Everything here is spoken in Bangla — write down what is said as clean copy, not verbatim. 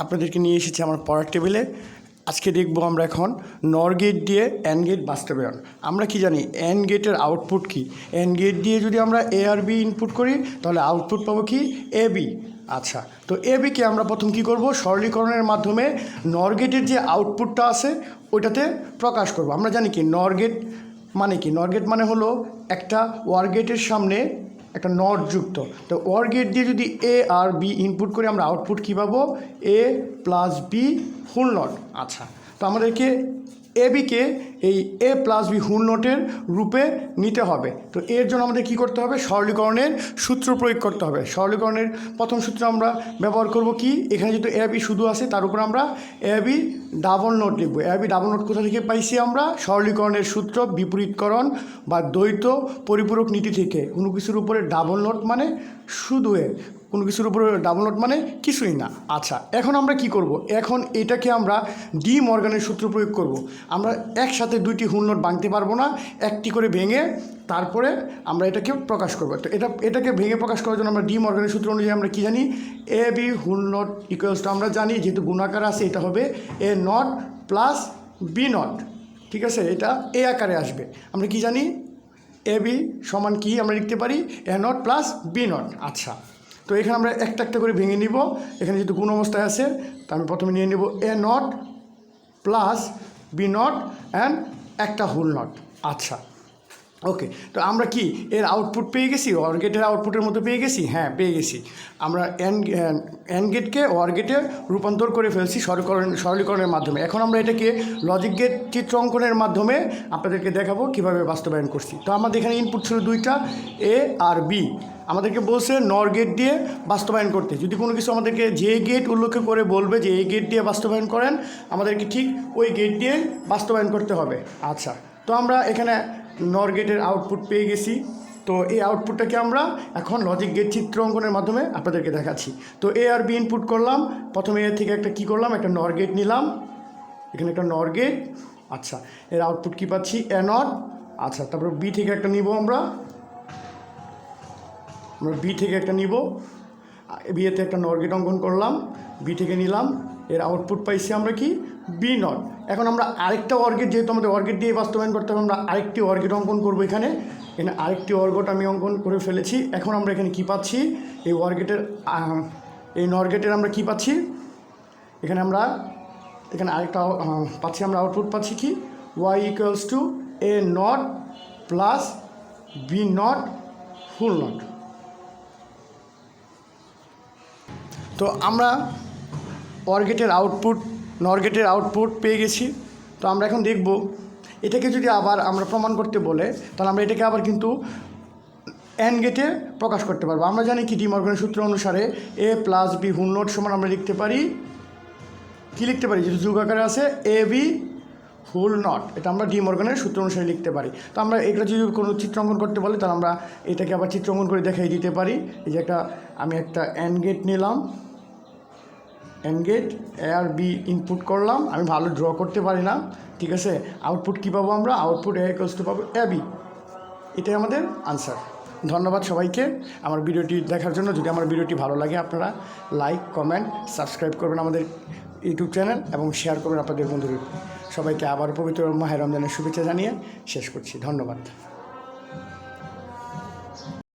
আপনাদেরকে নিয়ে এসেছি আমার পড়ার টেবিলে। আজকে দেখব আমরা এখন নর গেট দিয়ে অ্যান্ড গেট বাস্তবায়ন। আমরা কি জানি অ্যান্ড গেটের আউটপুট কি? অ্যান্ড গেট দিয়ে যদি আমরা এ আর বি ইনপুট করি তাহলে আউটপুট পাবো কি? A B. আচ্ছা, তো এ বিকে আমরা প্রথম কি করব? সরলীকরণের মাধ্যমে নর গেটের যে আউটপুটটা আছে ওইটাতে প্রকাশ করব। আমরা জানি কি নর গেট মানে কি? নর গেট মানে হলো একটা ওয়ার গেটের সামনে একটা নট যুক্ত। তো ওয়ার গেট দিয়ে যদি এ আর বি ইনপুট করি আমরা আউটপুট কী পাবো? এ প্লাস বি হোল নট। আচ্ছা, তো আমাদেরকে এ বিকে এই এ প্লাস বি হোল নটের রূপে নিতে হবে। তো এর জন্য আমাদের কী করতে হবে? সরলীকরণের সূত্র প্রয়োগ করতে হবে। সরলীকরণের প্রথম সূত্র আমরা ব্যবহার করব কি? এখানে যেহেতু এ বি শুধু আছে তার উপর আমরা এ বি ডাবল নোট লিখব। এ বি ডাবল নোট কোথা থেকে পাইছি আমরা? সরলীকরণের সূত্র, বিপরীতকরণ বা দ্বৈত পরিপূরক নীতি থেকে। কোনো কিছুর উপরে ডাবল নোট মানে শুধু এ, কোনো কিছুর উপরে ডাবল নোট মানে কিছুই না। আচ্ছা, এখন আমরা কি করব? এখন এটাকে আমরা ডি মর্গানের সূত্র প্রয়োগ করব। আমরা একসাথে দুইটি হুল নোট ভাঙতে পারবো না, একটি করে ভেঙে তারপরে আমরা এটাকে প্রকাশ করব। তো এটাকে ভেঙে প্রকাশ করার জন্য আমরা ডি মর্গানের সূত্র অনুযায়ী আমরা কি জানি? এ বি হুল নট ইকুয়ালস টু, আমরা জানি যেহেতু গুণাকার আছে এটা হবে এ নট প্লাস বি নট। ঠিক আছে, এটা এ আকারে আসবে। আমরা কি জানি? এ বি সমান কি আমরা লিখতে পারি? এ নট প্লাস বি নট। আচ্ছা, তো এখানে আমরা একটা একটা করে ভেঙে নিব। এখানে যেহেতু গুণ অবস্থায় আছে তা আমি প্রথমে নিয়ে নেব A not plus B not and একটা হোল নট। আচ্ছা, ওকে, তো আমরা কি এর আউটপুট পেয়ে গেছি? ওয়ার গেটের আউটপুটের মতো পেয়ে গেছি? হ্যাঁ, পেয়ে গেছি। আমরা অ্যান্ড গেটকে ওয়ার গেটে রূপান্তর করে ফেলছি সরলীকরণের মাধ্যমে। এখন আমরা এটাকে লজিক গেট চিত্র অঙ্কনের মাধ্যমে আপনাদেরকে দেখাবো কিভাবে বাস্তবায়ন করছি। তো আমাদের এখানে ইনপুট ছিল দুইটা, এ আর বি। আমাদেরকে বলছে নর গেট দিয়ে বাস্তবায়ন করতে। যদি কোনো কিছু আমাদেরকে যে গেট উল্লেখ করে বলবে যে এই গেট দিয়ে বাস্তবায়ন করেন, আমাদেরকে ঠিক ওই গেট দিয়ে বাস্তবায়ন করতে হবে। আচ্ছা, তো আমরা এখানে নর গেটের আউটপুট পেয়ে গেছি। তো এই আউটপুটটাকে আমরা এখন লজিক গেট চিত্র অঙ্কনের মাধ্যমে আপনাদেরকে দেখাচ্ছি। তো এ আর বি ইনপুট করলাম। প্রথমে এ থেকে একটা কি করলাম? একটা নর গেট নিলাম। এখানে একটা নর গেট। আচ্ছা, এর আউটপুট কি পাচ্ছি? এ নট। আচ্ছা, তারপর বি থেকে একটা নিব আমরা বি থেকে একটা নিব। বিয়েতে একটা নর গেট অঙ্কন করলাম, বি থেকে নিলাম। এর আউটপুট পাইছি আমরা কি? B not. এখন আমরা আরেকটা অর্গেট, যেহেতু আমাদের অর্গেট দিয়ে বাস্তবায়ন করতে হবে, আমরা আরেকটি অর্গেট অঙ্কন করবো। এখানে আরেকটি অর্গট আমি অঙ্কন করে ফেলেছি। এখন আমরা এখানে কি পাচ্ছি? এই অর্গেটের এই নর গেটের আমরা কি পাচ্ছি? এখানে আরেকটা পাচ্ছি, আমরা আউটপুট পাচ্ছি কি? Y equals to A not plus B not full not. তো আমরা নর গেটের আউটপুট পেয়ে গেছি। তো আমরা এখন দেখব এটাকে যদি আবার আমরা প্রমাণ করতে বলে তাহলে আমরা এটাকে আবার কিন্তু অ্যান্ড গেটে প্রকাশ করতে পারবো। আমরা জানি কি ডি মর্গানের সূত্র অনুসারে এ প্লাস বি হোল নট সমান আমরা লিখতে পারি কি? লিখতে পারি যেহেতু যোগ আকারে আছে এ বি হোল নট। এটা আমরা ডি মর্গানের সূত্র অনুসারে লিখতে পারি। তো আমরা এটা যদি কোনো চিত্রাঙ্কন করতে বলে তাহলে আমরা এটাকে আবার চিত্রাঙ্কন করে দেখাই দিতে পারি। এই যে আমি একটা অ্যান্ড গেট নিলাম, অ্যান্ড গেট এ আর বি ইনপুট করলাম। আমি ভালো ড্র করতে পারি না, ঠিক আছে। আউটপুট কী পাবো আমরা? আউটপুট এ ইকুয়ালস টু পাবো এ বি। এটাই আমাদের আনসার। ধন্যবাদ সবাইকে আমার ভিডিওটি দেখার জন্য। যদি আমার ভিডিওটি ভালো লাগে আপনারা লাইক, কমেন্ট, সাবস্ক্রাইব করবেন আমাদের ইউটিউব চ্যানেল এবং শেয়ার করবেন আপনাদের বন্ধুদের। সবাইকে আবার পবিত্র মাহে রমজানের শুভেচ্ছা জানিয়ে শেষ করছি। ধন্যবাদ।